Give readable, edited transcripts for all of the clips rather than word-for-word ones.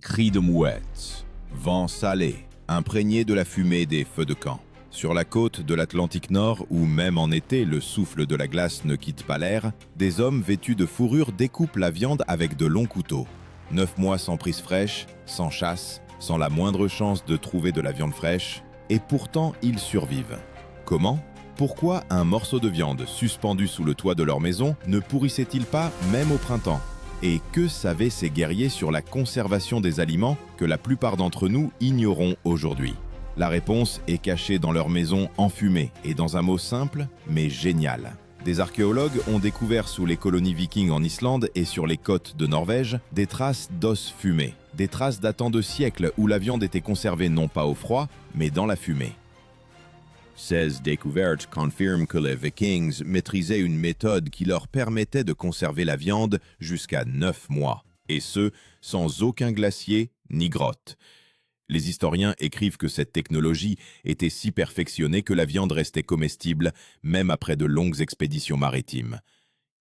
Cris de mouettes, vent salé, imprégné de la fumée des feux de camp. Sur la côte de l'Atlantique Nord, où même en été le souffle de la glace ne quitte pas l'air, des hommes vêtus de fourrure découpent la viande avec de longs couteaux. 9 mois sans prise fraîche, sans chasse, sans la moindre chance de trouver de la viande fraîche, et pourtant ils survivent. Comment ? Pourquoi un morceau de viande suspendu sous le toit de leur maison ne pourrissait-il pas même au printemps ? Et que savaient ces guerriers sur la conservation des aliments que la plupart d'entre nous ignorons aujourd'hui ? La réponse est cachée dans leur maison enfumée et dans un mot simple mais génial. Des archéologues ont découvert sous les colonies vikings en Islande et sur les côtes de Norvège des traces d'os fumés, des traces datant de siècles où la viande était conservée non pas au froid, mais dans la fumée. Ces découvertes confirment que les Vikings maîtrisaient une méthode qui leur permettait de conserver la viande jusqu'à 9 mois, et ce, sans aucun glacier ni grotte. Les historiens écrivent que cette technologie était si perfectionnée que la viande restait comestible, même après de longues expéditions maritimes.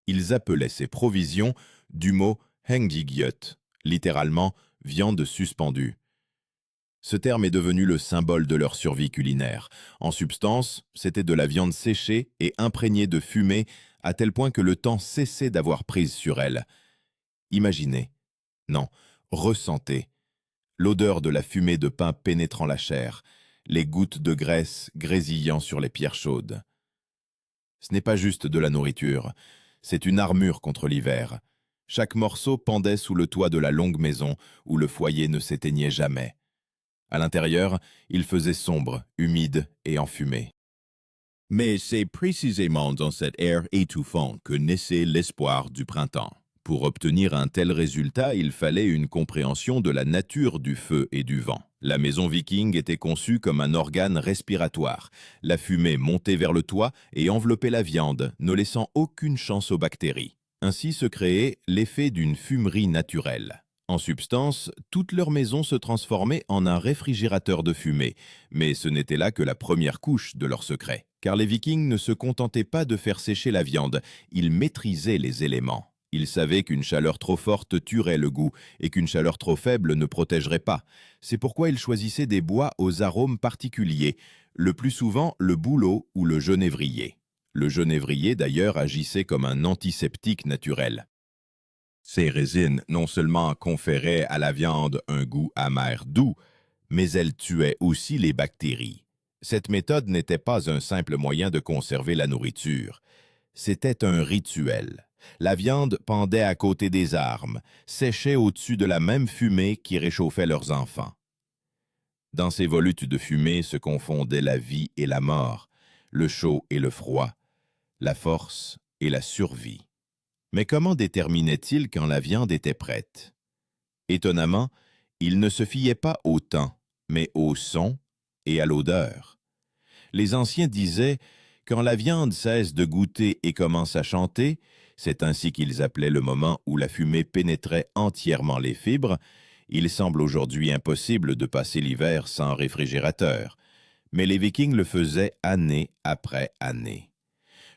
Ils appelaient ces provisions du mot hengdigjöt, littéralement « viande suspendue ». Ce terme est devenu le symbole de leur survie culinaire. En substance, c'était de la viande séchée et imprégnée de fumée à tel point que le temps cessait d'avoir prise sur elle. Imaginez, non, ressentez, l'odeur de la fumée de pain pénétrant la chair, les gouttes de graisse grésillant sur les pierres chaudes. Ce n'est pas juste de la nourriture, c'est une armure contre l'hiver. Chaque morceau pendait sous le toit de la longue maison où le foyer ne s'éteignait jamais. À l'intérieur, il faisait sombre, humide et enfumé. Mais c'est précisément dans cet air étouffant que naissait l'espoir du printemps. Pour obtenir un tel résultat, il fallait une compréhension de la nature du feu et du vent. La maison viking était conçue comme un organe respiratoire. La fumée montait vers le toit et enveloppait la viande, ne laissant aucune chance aux bactéries. Ainsi se créait l'effet d'une fumerie naturelle. En substance, toute leur maison se transformait en un réfrigérateur de fumée, mais ce n'était là que la première couche de leur secret. Car les Vikings ne se contentaient pas de faire sécher la viande, ils maîtrisaient les éléments. Ils savaient qu'une chaleur trop forte tuerait le goût et qu'une chaleur trop faible ne protégerait pas. C'est pourquoi ils choisissaient des bois aux arômes particuliers, le plus souvent le bouleau ou le genévrier. Le genévrier d'ailleurs agissait comme un antiseptique naturel. Ces résines non seulement conféraient à la viande un goût amer doux, mais elles tuaient aussi les bactéries. Cette méthode n'était pas un simple moyen de conserver la nourriture. C'était un rituel. La viande pendait à côté des armes, séchait au-dessus de la même fumée qui réchauffait leurs enfants. Dans ces volutes de fumée se confondaient la vie et la mort, le chaud et le froid, la force et la survie. Mais comment déterminait-il quand la viande était prête? Étonnamment, il ne se fiait pas au temps, mais au son et à l'odeur. Les anciens disaient « quand la viande cesse de goûter et commence à chanter », c'est ainsi qu'ils appelaient le moment où la fumée pénétrait entièrement les fibres. Il semble aujourd'hui impossible de passer l'hiver sans réfrigérateur, mais les Vikings le faisaient année après année.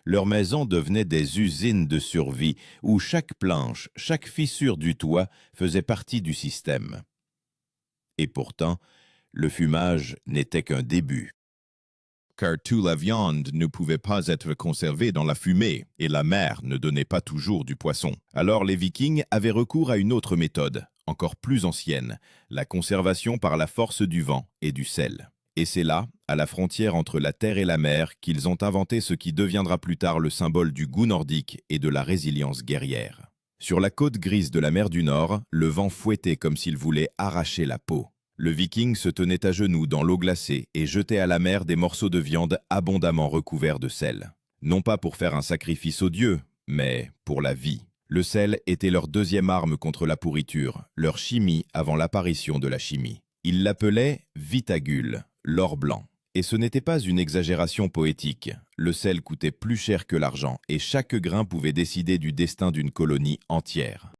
Leurs maisons devenaient des usines de survie où chaque planche, chaque fissure du toit faisait partie du système. Et pourtant, le fumage n'était qu'un début. Car toute la viande ne pouvait pas être conservée dans la fumée et la mer ne donnait pas toujours du poisson. Alors les Vikings avaient recours à une autre méthode, encore plus ancienne, la conservation par la force du vent et du sel. Et c'est là, à la frontière entre la terre et la mer, qu'ils ont inventé ce qui deviendra plus tard le symbole du goût nordique et de la résilience guerrière. Sur la côte grise de la mer du Nord, le vent fouettait comme s'il voulait arracher la peau. Le Viking se tenait à genoux dans l'eau glacée et jetait à la mer des morceaux de viande abondamment recouverts de sel. Non pas pour faire un sacrifice aux dieux, mais pour la vie. Le sel était leur deuxième arme contre la pourriture, leur chimie avant l'apparition de la chimie. Ils l'appelaient vitagule, l'or blanc. Et ce n'était pas une exagération poétique. Le sel coûtait plus cher que l'argent et chaque grain pouvait décider du destin d'une colonie entière.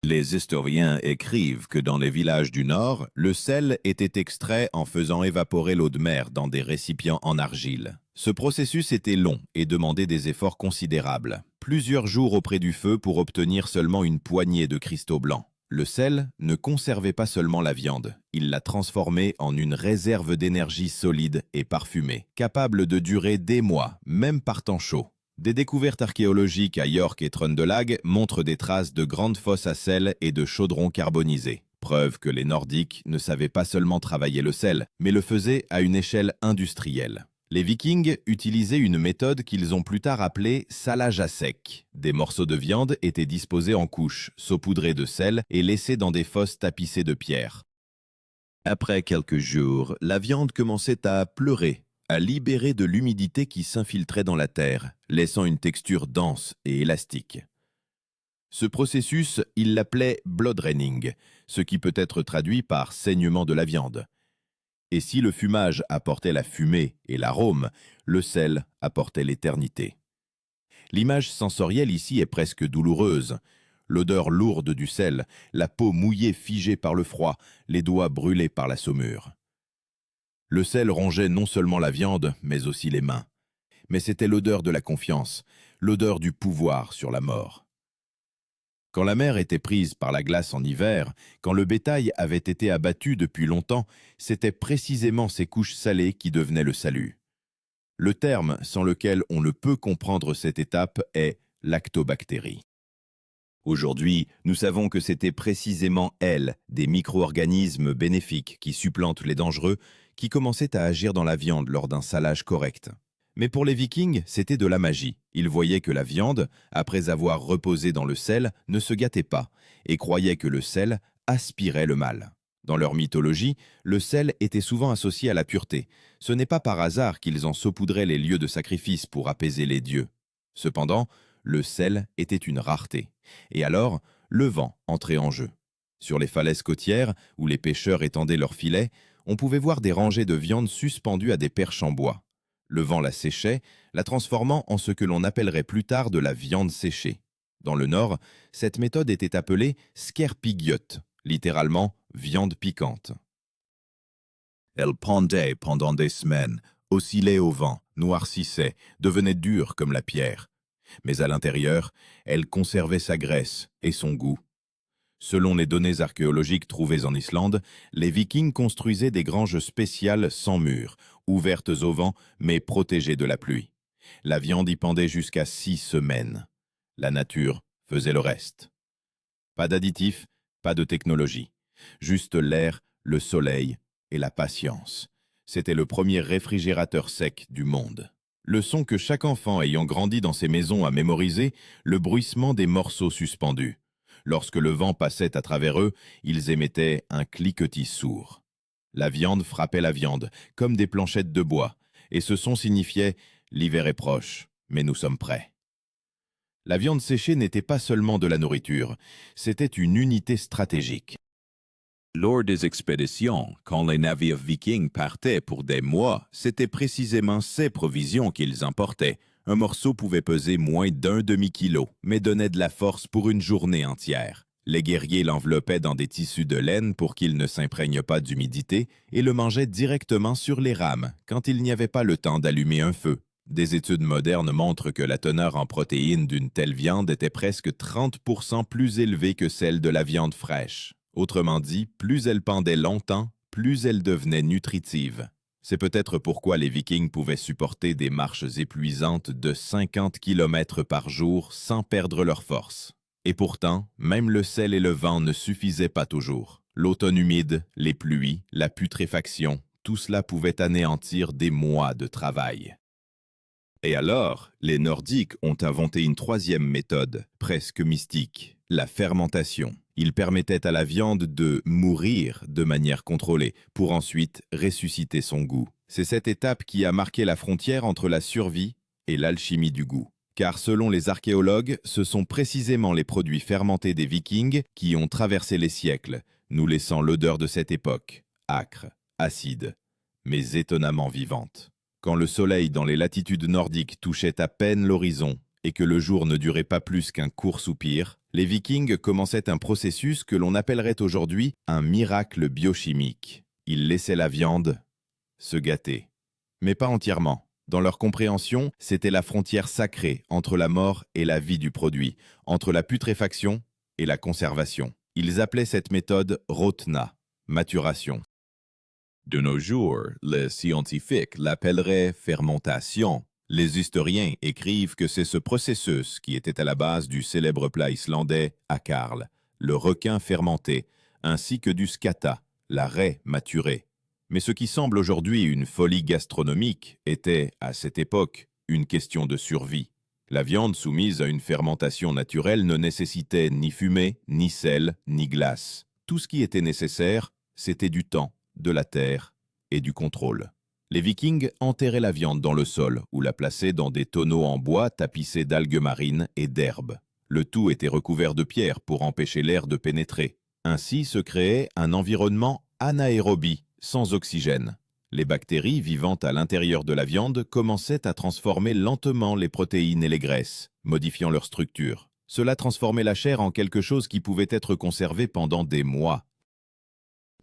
Les historiens écrivent que dans les villages du Nord, le sel était extrait en faisant évaporer l'eau de mer dans des récipients en argile. Ce processus était long et demandait des efforts considérables. Plusieurs jours auprès du feu pour obtenir seulement une poignée de cristaux blancs. Le sel ne conservait pas seulement la viande, il la transformait en une réserve d'énergie solide et parfumée, capable de durer des mois, même par temps chaud. Des découvertes archéologiques à York et Trøndelag montrent des traces de grandes fosses à sel et de chaudrons carbonisés. Preuve que les Nordiques ne savaient pas seulement travailler le sel, mais le faisaient à une échelle industrielle. Les Vikings utilisaient une méthode qu'ils ont plus tard appelée salage à sec. Des morceaux de viande étaient disposés en couches, saupoudrés de sel et laissés dans des fosses tapissées de pierres. Après quelques jours, la viande commençait à pleurer, à libérer de l'humidité qui s'infiltrait dans la terre, laissant une texture dense et élastique. Ce processus, ils l'appelaient blood draining, ce qui peut être traduit par saignement de la viande. Et si le fumage apportait la fumée et l'arôme, le sel apportait l'éternité. L'image sensorielle ici est presque douloureuse. L'odeur lourde du sel, la peau mouillée figée par le froid, les doigts brûlés par la saumure. Le sel rongeait non seulement la viande, mais aussi les mains. Mais c'était l'odeur de la confiance, l'odeur du pouvoir sur la mort. Quand la mer était prise par la glace en hiver, quand le bétail avait été abattu depuis longtemps, c'était précisément ces couches salées qui devenaient le salut. Le terme sans lequel on ne peut comprendre cette étape est lactobactérie. Aujourd'hui, nous savons que c'était précisément elles, des micro-organismes bénéfiques qui supplantent les dangereux, qui commençaient à agir dans la viande lors d'un salage correct. Mais pour les Vikings, c'était de la magie. Ils voyaient que la viande, après avoir reposé dans le sel, ne se gâtait pas, et croyaient que le sel aspirait le mal. Dans leur mythologie, le sel était souvent associé à la pureté. Ce n'est pas par hasard qu'ils en saupoudraient les lieux de sacrifice pour apaiser les dieux. Cependant, le sel était une rareté. Et alors, le vent entrait en jeu. Sur les falaises côtières, où les pêcheurs étendaient leurs filets, on pouvait voir des rangées de viande suspendues à des perches en bois. Le vent la séchait, la transformant en ce que l'on appellerait plus tard de la viande séchée. Dans le Nord, cette méthode était appelée skerpigiot, littéralement viande piquante. Elle pendait pendant des semaines, oscillait au vent, noircissait, devenait dure comme la pierre. Mais à l'intérieur, elle conservait sa graisse et son goût. Selon les données archéologiques trouvées en Islande, les Vikings construisaient des granges spéciales sans murs, ouvertes au vent mais protégées de la pluie. La viande y pendait jusqu'à 6 semaines. La nature faisait le reste. Pas d'additifs, pas de technologie. Juste l'air, le soleil et la patience. C'était le premier réfrigérateur sec du monde. Leçon que chaque enfant ayant grandi dans ces maisons a mémorisé, le bruissement des morceaux suspendus. Lorsque le vent passait à travers eux, ils émettaient un cliquetis sourd. La viande frappait la viande, comme des planchettes de bois, et ce son signifiait « l'hiver est proche, mais nous sommes prêts ». La viande séchée n'était pas seulement de la nourriture, c'était une unité stratégique. Lors des expéditions, quand les navires vikings partaient pour des mois, c'était précisément ces provisions qu'ils emportaient. Un morceau pouvait peser moins d'un demi-kilo, mais donnait de la force pour une journée entière. Les guerriers l'enveloppaient dans des tissus de laine pour qu'il ne s'imprègne pas d'humidité et le mangeaient directement sur les rames, quand il n'y avait pas le temps d'allumer un feu. Des études modernes montrent que la teneur en protéines d'une telle viande était presque 30% plus élevée que celle de la viande fraîche. Autrement dit, plus elle pendait longtemps, plus elle devenait nutritive. C'est peut-être pourquoi les Vikings pouvaient supporter des marches épuisantes de 50 km par jour sans perdre leur force. Et pourtant, même le sel et le vent ne suffisaient pas toujours. L'automne humide, les pluies, la putréfaction, tout cela pouvait anéantir des mois de travail. Et alors, les Nordiques ont inventé une troisième méthode, presque mystique, la fermentation. Il permettait à la viande de mourir de manière contrôlée, pour ensuite ressusciter son goût. C'est cette étape qui a marqué la frontière entre la survie et l'alchimie du goût. Car selon les archéologues, ce sont précisément les produits fermentés des Vikings qui ont traversé les siècles, nous laissant l'odeur de cette époque, âcre, acide, mais étonnamment vivante. Quand le soleil dans les latitudes nordiques touchait à peine l'horizon et que le jour ne durait pas plus qu'un court soupir, les Vikings commençaient un processus que l'on appellerait aujourd'hui un miracle biochimique. Ils laissaient la viande se gâter, mais pas entièrement. Dans leur compréhension, c'était la frontière sacrée entre la mort et la vie du produit, entre la putréfaction et la conservation. Ils appelaient cette méthode rotna, maturation. De nos jours, les scientifiques l'appelleraient fermentation. Les historiens écrivent que c'est ce processus qui était à la base du célèbre plat islandais akarl, le requin fermenté, ainsi que du skata, la raie maturée. Mais ce qui semble aujourd'hui une folie gastronomique était, à cette époque, une question de survie. La viande soumise à une fermentation naturelle ne nécessitait ni fumée, ni sel, ni glace. Tout ce qui était nécessaire, c'était du temps, de la terre et du contrôle. Les Vikings enterraient la viande dans le sol ou la plaçaient dans des tonneaux en bois tapissés d'algues marines et d'herbes. Le tout était recouvert de pierres pour empêcher l'air de pénétrer. Ainsi se créait un environnement anaérobie, sans oxygène. Les bactéries vivant à l'intérieur de la viande commençaient à transformer lentement les protéines et les graisses, modifiant leur structure. Cela transformait la chair en quelque chose qui pouvait être conservé pendant des mois.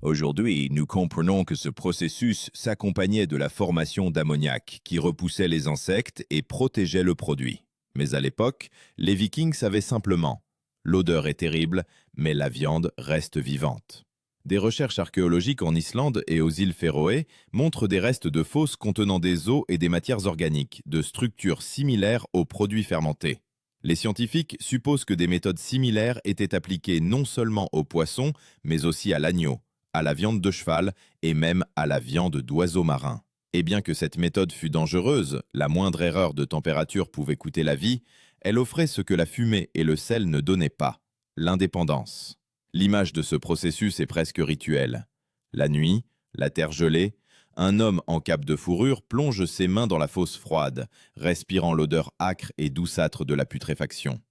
Aujourd'hui, nous comprenons que ce processus s'accompagnait de la formation d'ammoniac qui repoussait les insectes et protégeait le produit. Mais à l'époque, les Vikings savaient simplement « l'odeur est terrible, mais la viande reste vivante ». Des recherches archéologiques en Islande et aux îles Féroé montrent des restes de fosses contenant des os et des matières organiques, de structures similaires aux produits fermentés. Les scientifiques supposent que des méthodes similaires étaient appliquées non seulement aux poissons, mais aussi à l'agneau, à la viande de cheval et même à la viande d'oiseaux marins. Et bien que cette méthode fût dangereuse, la moindre erreur de température pouvait coûter la vie, elle offrait ce que la fumée et le sel ne donnaient pas, l'indépendance. L'image de ce processus est presque rituelle. La nuit, la terre gelée, un homme en cape de fourrure plonge ses mains dans la fosse froide, respirant l'odeur âcre et douceâtre de la putréfaction.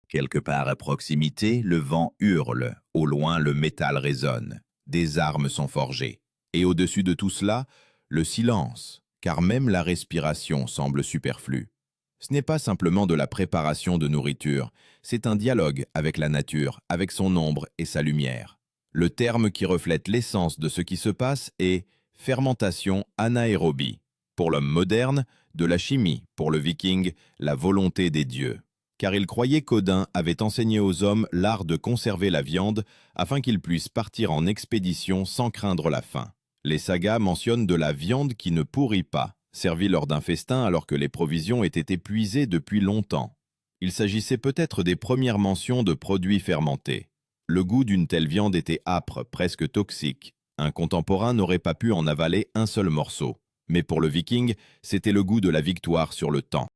Quelque part à proximité, le vent hurle, au loin le métal résonne, des armes sont forgées. Et au-dessus de tout cela, le silence, car même la respiration semble superflue. Ce n'est pas simplement de la préparation de nourriture, c'est un dialogue avec la nature, avec son ombre et sa lumière. Le terme qui reflète l'essence de ce qui se passe est fermentation anaérobie. Pour l'homme moderne, de la chimie, pour le viking, la volonté des dieux. Car il croyait qu'Odin avait enseigné aux hommes l'art de conserver la viande afin qu'ils puissent partir en expédition sans craindre la faim. Les sagas mentionnent de la viande qui ne pourrit pas, servie lors d'un festin alors que les provisions étaient épuisées depuis longtemps. Il s'agissait peut-être des premières mentions de produits fermentés. Le goût d'une telle viande était âpre, presque toxique. Un contemporain n'aurait pas pu en avaler un seul morceau. Mais pour le viking, c'était le goût de la victoire sur le temps.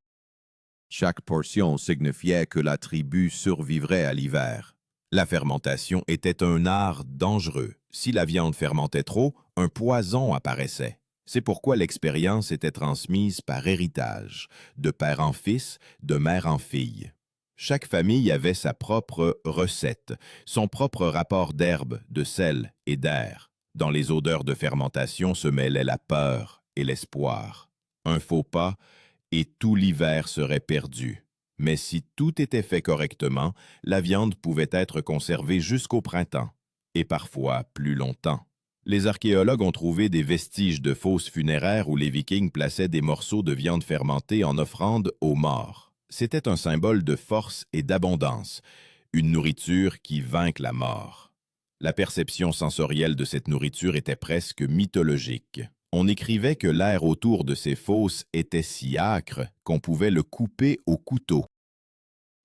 Chaque portion signifiait que la tribu survivrait à l'hiver. La fermentation était un art dangereux. Si la viande fermentait trop, un poison apparaissait. C'est pourquoi l'expérience était transmise par héritage, de père en fils, de mère en fille. Chaque famille avait sa propre recette, son propre rapport d'herbe, de sel et d'air. Dans les odeurs de fermentation se mêlaient la peur et l'espoir. Un faux pas, et tout l'hiver serait perdu. Mais si tout était fait correctement, la viande pouvait être conservée jusqu'au printemps, et parfois plus longtemps. Les archéologues ont trouvé des vestiges de fosses funéraires où les Vikings plaçaient des morceaux de viande fermentée en offrande aux morts. C'était un symbole de force et d'abondance, une nourriture qui vainque la mort. La perception sensorielle de cette nourriture était presque mythologique. On écrivait que l'air autour de ces fosses était si âcre qu'on pouvait le couper au couteau.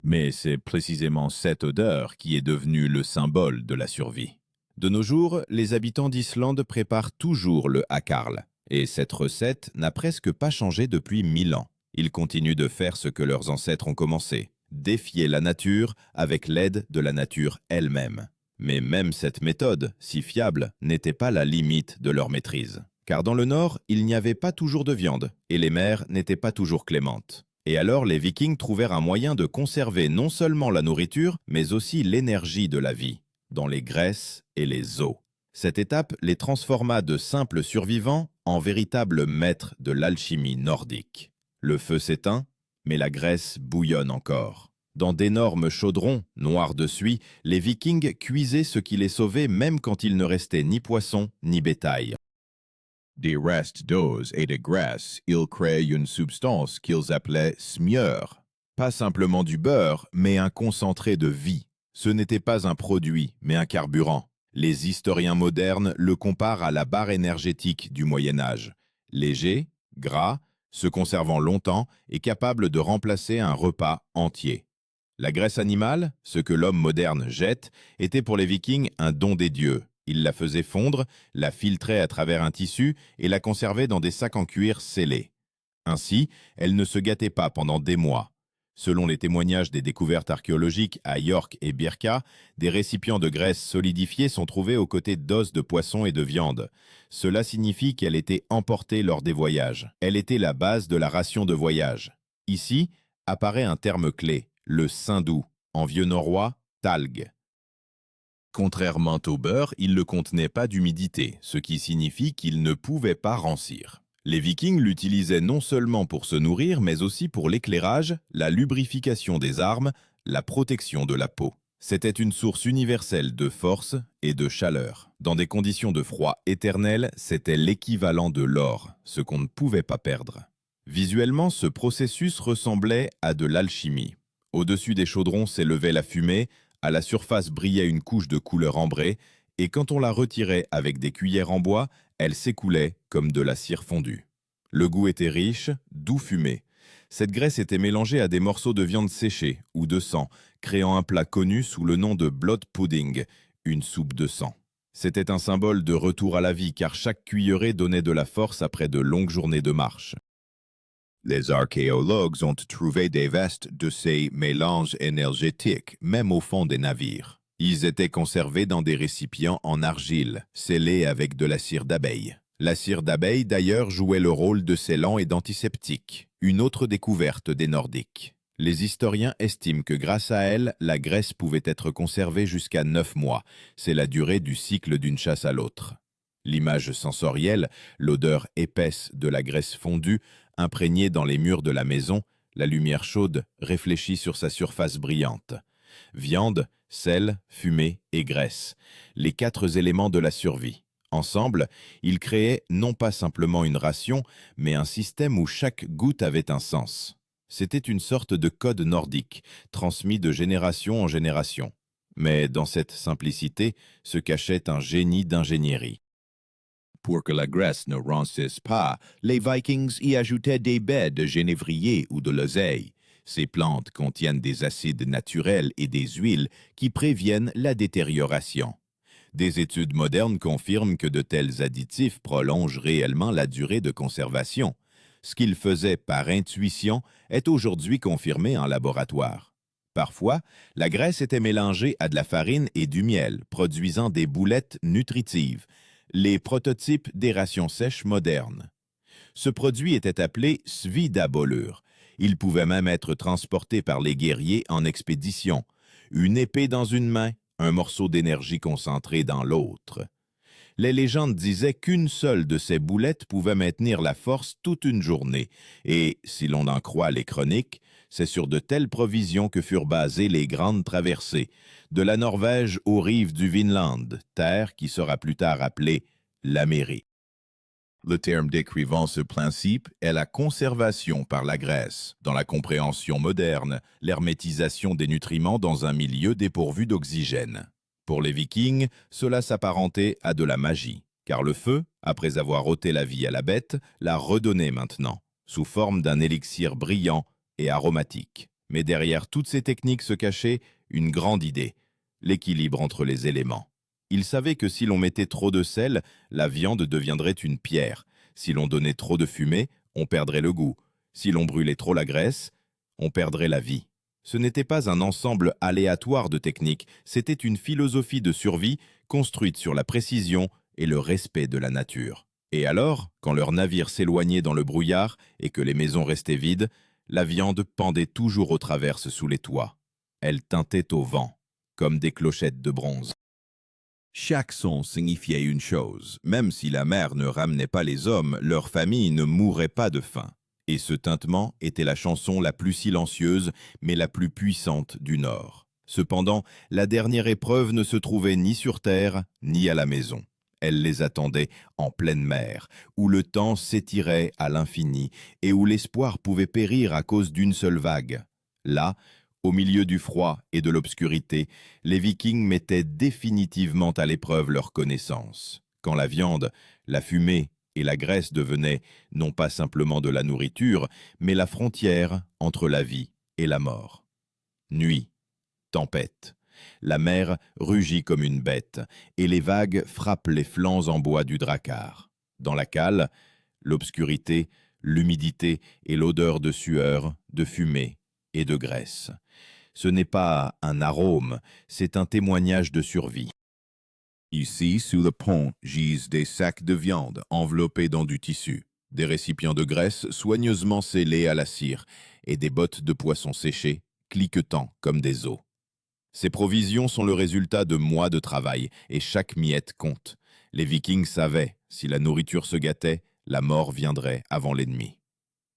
Mais c'est précisément cette odeur qui est devenue le symbole de la survie. De nos jours, les habitants d'Islande préparent toujours le akarl, et cette recette n'a presque pas changé depuis 1000 ans. Ils continuent de faire ce que leurs ancêtres ont commencé, défier la nature avec l'aide de la nature elle-même. Mais même cette méthode, si fiable, n'était pas la limite de leur maîtrise. Car dans le nord, il n'y avait pas toujours de viande, et les mers n'étaient pas toujours clémentes. Et alors les Vikings trouvèrent un moyen de conserver non seulement la nourriture, mais aussi l'énergie de la vie, dans les graisses et les os. Cette étape les transforma de simples survivants en véritables maîtres de l'alchimie nordique. Le feu s'éteint, mais la graisse bouillonne encore. Dans d'énormes chaudrons, noirs de suie, les Vikings cuisaient ce qui les sauvait même quand il ne restait ni poisson ni bétail. Des restes d'os et de graisse, ils créaient une substance qu'ils appelaient smjör. Pas simplement du beurre, mais un concentré de vie. Ce n'était pas un produit, mais un carburant. Les historiens modernes le comparent à la barre énergétique du Moyen Âge. Léger, gras, se conservant longtemps et capable de remplacer un repas entier. La graisse animale, ce que l'homme moderne jette, était pour les Vikings un don des dieux. Ils la faisaient fondre, la filtraient à travers un tissu et la conservaient dans des sacs en cuir scellés. Ainsi, elle ne se gâtait pas pendant des mois. Selon les témoignages des découvertes archéologiques à York et Birka, des récipients de graisse solidifiée sont trouvés aux côtés d'os de poisson et de viande. Cela signifie qu'elle était emportée lors des voyages. Elle était la base de la ration de voyage. Ici apparaît un terme clé, le saindoux, en vieux norrois, talg. Contrairement au beurre, il ne contenait pas d'humidité, ce qui signifie qu'il ne pouvait pas rancir. Les Vikings l'utilisaient non seulement pour se nourrir, mais aussi pour l'éclairage, la lubrification des armes, la protection de la peau. C'était une source universelle de force et de chaleur. Dans des conditions de froid éternel, c'était l'équivalent de l'or, ce qu'on ne pouvait pas perdre. Visuellement, ce processus ressemblait à de l'alchimie. Au-dessus des chaudrons s'élevait la fumée, à la surface brillait une couche de couleur ambrée, et quand on la retirait avec des cuillères en bois, elle s'écoulait comme de la cire fondue. Le goût était riche, doux fumé. Cette graisse était mélangée à des morceaux de viande séchée ou de sang, créant un plat connu sous le nom de blood pudding, une soupe de sang. C'était un symbole de retour à la vie car chaque cuillerée donnait de la force après de longues journées de marche. Les archéologues ont trouvé des vestes de ces mélanges énergétiques, même au fond des navires. Ils étaient conservés dans des récipients en argile, scellés avec de la cire d'abeille. La cire d'abeille, d'ailleurs, jouait le rôle de scellant et d'antiseptique, une autre découverte des Nordiques. Les historiens estiment que grâce à elle, la graisse pouvait être conservée jusqu'à 9 mois. C'est la durée du cycle d'une chasse à l'autre. L'image sensorielle, l'odeur épaisse de la graisse fondue, imprégnée dans les murs de la maison, la lumière chaude réfléchie sur sa surface brillante. Viande, sel, fumée et graisse, les 4 éléments de la survie. Ensemble, ils créaient non pas simplement une ration, mais un système où chaque goutte avait un sens. C'était une sorte de code nordique, transmis de génération en génération. Mais dans cette simplicité se cachait un génie d'ingénierie. Pour que la graisse ne rancisse pas, les Vikings y ajoutaient des baies de genévrier ou de l'oseille. Ces plantes contiennent des acides naturels et des huiles qui préviennent la détérioration. Des études modernes confirment que de tels additifs prolongent réellement la durée de conservation. Ce qu'ils faisaient par intuition est aujourd'hui confirmé en laboratoire. Parfois, la graisse était mélangée à de la farine et du miel, produisant des boulettes nutritives, les prototypes des rations sèches modernes. Ce produit était appelé svidabolur. Il pouvait même être transporté par les guerriers en expédition. Une épée dans une main, un morceau d'énergie concentré dans l'autre. Les légendes disaient qu'une seule de ces boulettes pouvait maintenir la force toute une journée, et, si l'on en croit les chroniques, c'est sur de telles provisions que furent basées les grandes traversées, de la Norvège aux rives du Vinland, terre qui sera plus tard appelée l'Amérique. Le terme décrivant ce principe est la conservation par la graisse. Dans la compréhension moderne, l'hermétisation des nutriments dans un milieu dépourvu d'oxygène. Pour les Vikings, cela s'apparentait à de la magie, car le feu, après avoir ôté la vie à la bête, la redonnait maintenant, sous forme d'un élixir brillant et aromatique. Mais derrière toutes ces techniques se cachait une grande idée, l'équilibre entre les éléments. Ils savaient que si l'on mettait trop de sel, la viande deviendrait une pierre. Si l'on donnait trop de fumée, on perdrait le goût. Si l'on brûlait trop la graisse, on perdrait la vie. Ce n'était pas un ensemble aléatoire de techniques, c'était une philosophie de survie construite sur la précision et le respect de la nature. Et alors, quand leurs navires s'éloignaient dans le brouillard et que les maisons restaient vides, la viande pendait toujours aux traverses sous les toits. Elle tintait au vent, comme des clochettes de bronze. Chaque son signifiait une chose. Même si la mer ne ramenait pas les hommes, leur famille ne mourrait pas de faim. Et ce tintement était la chanson la plus silencieuse, mais la plus puissante du Nord. Cependant, la dernière épreuve ne se trouvait ni sur terre, ni à la maison. Elle les attendait en pleine mer, où le temps s'étirait à l'infini et où l'espoir pouvait périr à cause d'une seule vague. Là, Au milieu du froid et de l'obscurité, les Vikings mettaient définitivement à l'épreuve leur connaissance. Quand la viande, la fumée et la graisse devenaient non pas simplement de la nourriture, mais la frontière entre la vie et la mort. Nuit, tempête. La mer rugit comme une bête, et les vagues frappent les flancs en bois du drakkar. Dans la cale, l'obscurité, l'humidité et l'odeur de sueur, de fumée et de graisse. Ce n'est pas un arôme, c'est un témoignage de survie. Ici, sous le pont, gisent des sacs de viande enveloppés dans du tissu, des récipients de graisse soigneusement scellés à la cire et des bottes de poisson séchées, cliquetant comme des os. Ces provisions sont le résultat de mois de travail et chaque miette compte. Les Vikings savaient, si la nourriture se gâtait, la mort viendrait avant l'ennemi.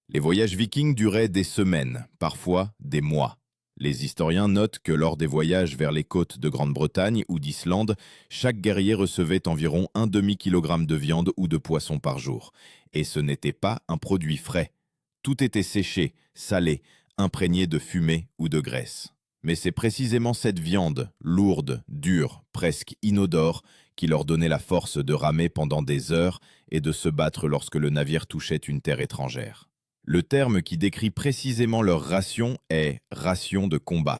Les voyages vikings duraient des semaines, parfois des mois. Les historiens notent que lors des voyages vers les côtes de Grande-Bretagne ou d'Islande, chaque guerrier recevait environ un demi-kilogramme de viande ou de poisson par jour. Et ce n'était pas un produit frais. Tout était séché, salé, imprégné de fumée ou de graisse. Mais c'est précisément cette viande, lourde, dure, presque inodore, qui leur donnait la force de ramer pendant des heures et de se battre lorsque le navire touchait une terre étrangère. Le terme qui décrit précisément leur ration est « ration de combat ».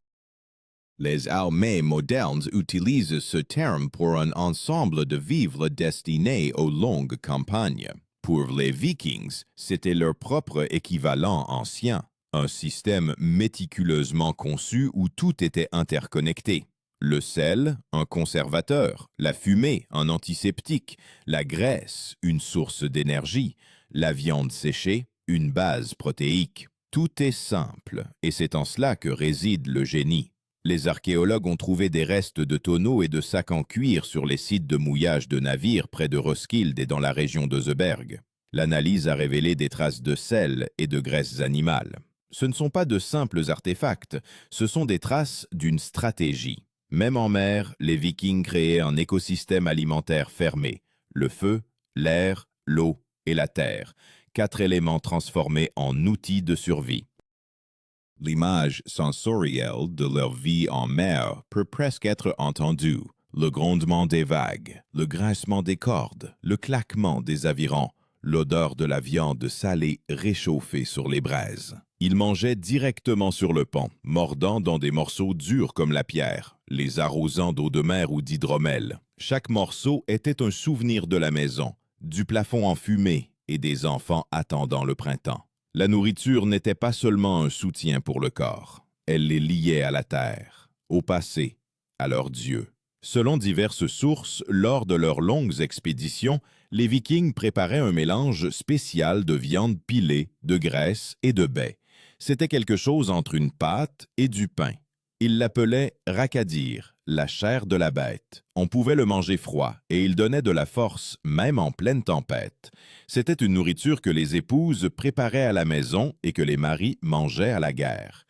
Les armées modernes utilisent ce terme pour un ensemble de vivres destinés aux longues campagnes. Pour les Vikings, c'était leur propre équivalent ancien, un système méticuleusement conçu où tout était interconnecté. Le sel, un conservateur, la fumée, un antiseptique, la graisse, une source d'énergie, la viande séchée, une base protéique. Tout est simple, et c'est en cela que réside le génie. Les archéologues ont trouvé des restes de tonneaux et de sacs en cuir sur les sites de mouillage de navires près de Roskilde et dans la région de Zeeberg. L'analyse a révélé des traces de sel et de graisses animales. Ce ne sont pas de simples artefacts, ce sont des traces d'une stratégie. Même en mer, les Vikings créaient un écosystème alimentaire fermé. Le feu, l'air, l'eau et la terre. 4 éléments transformés en outils de survie. L'image sensorielle de leur vie en mer peut presque être entendue. Le grondement des vagues, le grincement des cordes, le claquement des avirons, l'odeur de la viande salée réchauffée sur les braises. Ils mangeaient directement sur le pont, mordant dans des morceaux durs comme la pierre, les arrosant d'eau de mer ou d'hydromel. Chaque morceau était un souvenir de la maison, du plafond enfumé et des enfants attendant le printemps. La nourriture n'était pas seulement un soutien pour le corps, elle les liait à la terre, au passé, à leurs dieux. Selon diverses sources, lors de leurs longues expéditions, les Vikings préparaient un mélange spécial de viande pilée, de graisse et de baies. C'était quelque chose entre une pâte et du pain. Ils l'appelaient rakadir, la chair de la bête. On pouvait le manger froid et il donnait de la force, même en pleine tempête. C'était une nourriture que les épouses préparaient à la maison et que les maris mangeaient à la guerre.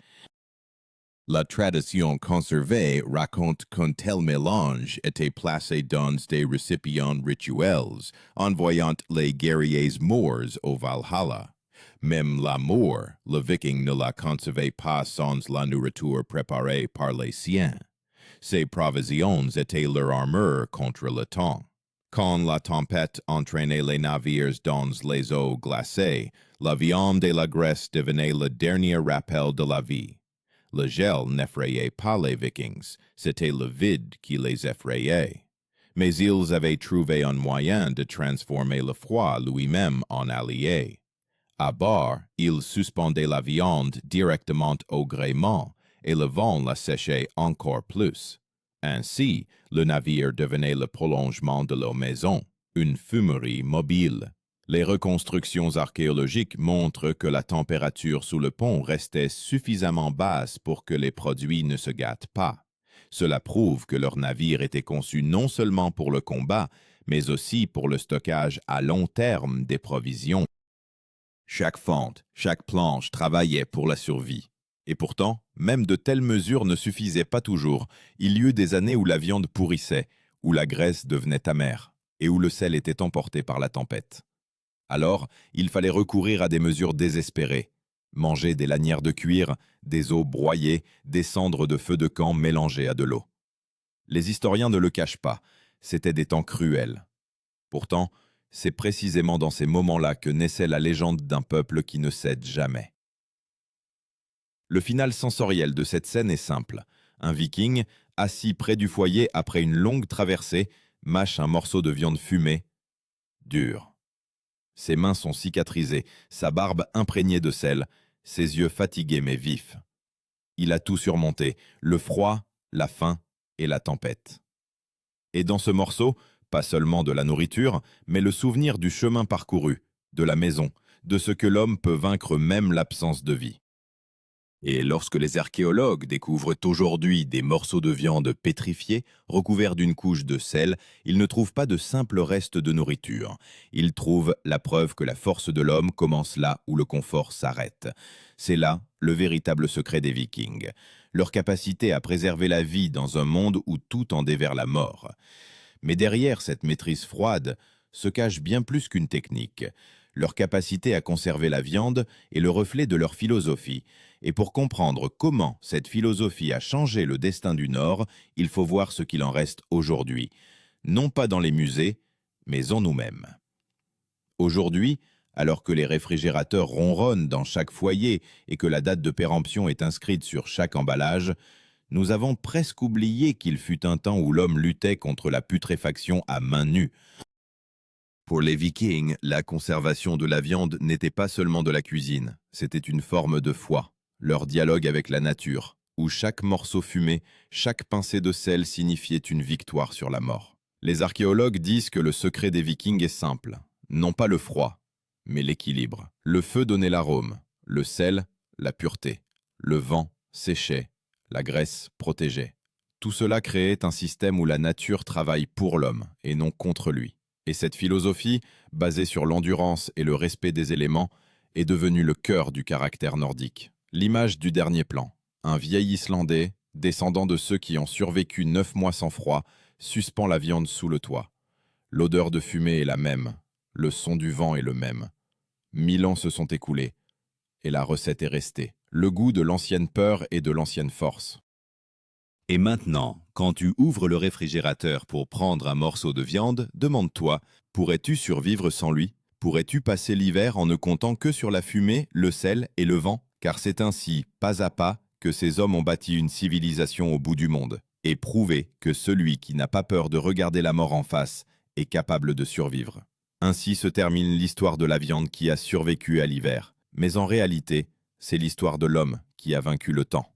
La tradition conservée raconte qu'un tel mélange était placé dans des récipients rituels, envoyant les guerriers morts au Valhalla. Même la mort, le Viking ne la concevait pas sans la nourriture préparée par les siens. Ces provisions étaient leur armure contre le temps. Quand la tempête entraînait les navires dans les eaux glacées, la viande et la graisse devenaient le dernier rappel de la vie. Le gel n'effrayait pas les Vikings, c'était le vide qui les effrayait. Mais ils avaient trouvé un moyen de transformer le froid lui-même en allié. À bord, ils suspendaient la viande directement au gréement et le vent la séchait encore plus. Ainsi, le navire devenait le prolongement de leur maison, une fumerie mobile. Les reconstructions archéologiques montrent que la température sous le pont restait suffisamment basse pour que les produits ne se gâtent pas. Cela prouve que leur navire était conçu non seulement pour le combat, mais aussi pour le stockage à long terme des provisions. Chaque fente, chaque planche travaillait pour la survie. Et pourtant, même de telles mesures ne suffisaient pas toujours. Il y eut des années où la viande pourrissait, où la graisse devenait amère, et où le sel était emporté par la tempête. Alors, il fallait recourir à des mesures désespérées. Manger des lanières de cuir, des os broyés, des cendres de feu de camp mélangées à de l'eau. Les historiens ne le cachent pas, c'étaient des temps cruels. Pourtant, c'est précisément dans ces moments-là que naissait la légende d'un peuple qui ne cède jamais. Le final sensoriel de cette scène est simple. Un viking, assis près du foyer après une longue traversée, mâche un morceau de viande fumée, dur. Ses mains sont cicatrisées, sa barbe imprégnée de sel, ses yeux fatigués mais vifs. Il a tout surmonté, le froid, la faim et la tempête. Et dans ce morceau, pas seulement de la nourriture, mais le souvenir du chemin parcouru, de la maison, de ce que l'homme peut vaincre même l'absence de vie. Et lorsque les archéologues découvrent aujourd'hui des morceaux de viande pétrifiés, recouverts d'une couche de sel, ils ne trouvent pas de simples restes de nourriture. Ils trouvent la preuve que la force de l'homme commence là où le confort s'arrête. C'est là le véritable secret des Vikings. Leur capacité à préserver la vie dans un monde où tout tendait vers la mort. Mais derrière cette maîtrise froide se cache bien plus qu'une technique. Leur capacité à conserver la viande est le reflet de leur philosophie. Et pour comprendre comment cette philosophie a changé le destin du Nord, il faut voir ce qu'il en reste aujourd'hui. Non pas dans les musées, mais en nous-mêmes. Aujourd'hui, alors que les réfrigérateurs ronronnent dans chaque foyer et que la date de péremption est inscrite sur chaque emballage, nous avons presque oublié qu'il fut un temps où l'homme luttait contre la putréfaction à main nue. Pour les Vikings, la conservation de la viande n'était pas seulement de la cuisine, c'était une forme de foi, leur dialogue avec la nature, où chaque morceau fumé, chaque pincée de sel signifiait une victoire sur la mort. Les archéologues disent que le secret des Vikings est simple, non pas le froid, mais l'équilibre. Le feu donnait l'arôme, le sel, la pureté, le vent séchait, la graisse protégeait. Tout cela créait un système où la nature travaille pour l'homme et non contre lui. Et cette philosophie, basée sur l'endurance et le respect des éléments, est devenue le cœur du caractère nordique. L'image du dernier plan, un vieil Islandais, descendant de ceux qui ont survécu 9 mois sans froid, suspend la viande sous le toit. L'odeur de fumée est la même, le son du vent est le même. 1000 ans se sont écoulés, et la recette est restée. Le goût de l'ancienne peur et de l'ancienne force. Et maintenant, quand tu ouvres le réfrigérateur pour prendre un morceau de viande, demande-toi, pourrais-tu survivre sans lui? Pourrais-tu passer l'hiver en ne comptant que sur la fumée, le sel et le vent? Car c'est ainsi, pas à pas, que ces hommes ont bâti une civilisation au bout du monde, et prouvé que celui qui n'a pas peur de regarder la mort en face est capable de survivre. Ainsi se termine l'histoire de la viande qui a survécu à l'hiver. Mais en réalité, c'est l'histoire de l'homme qui a vaincu le temps.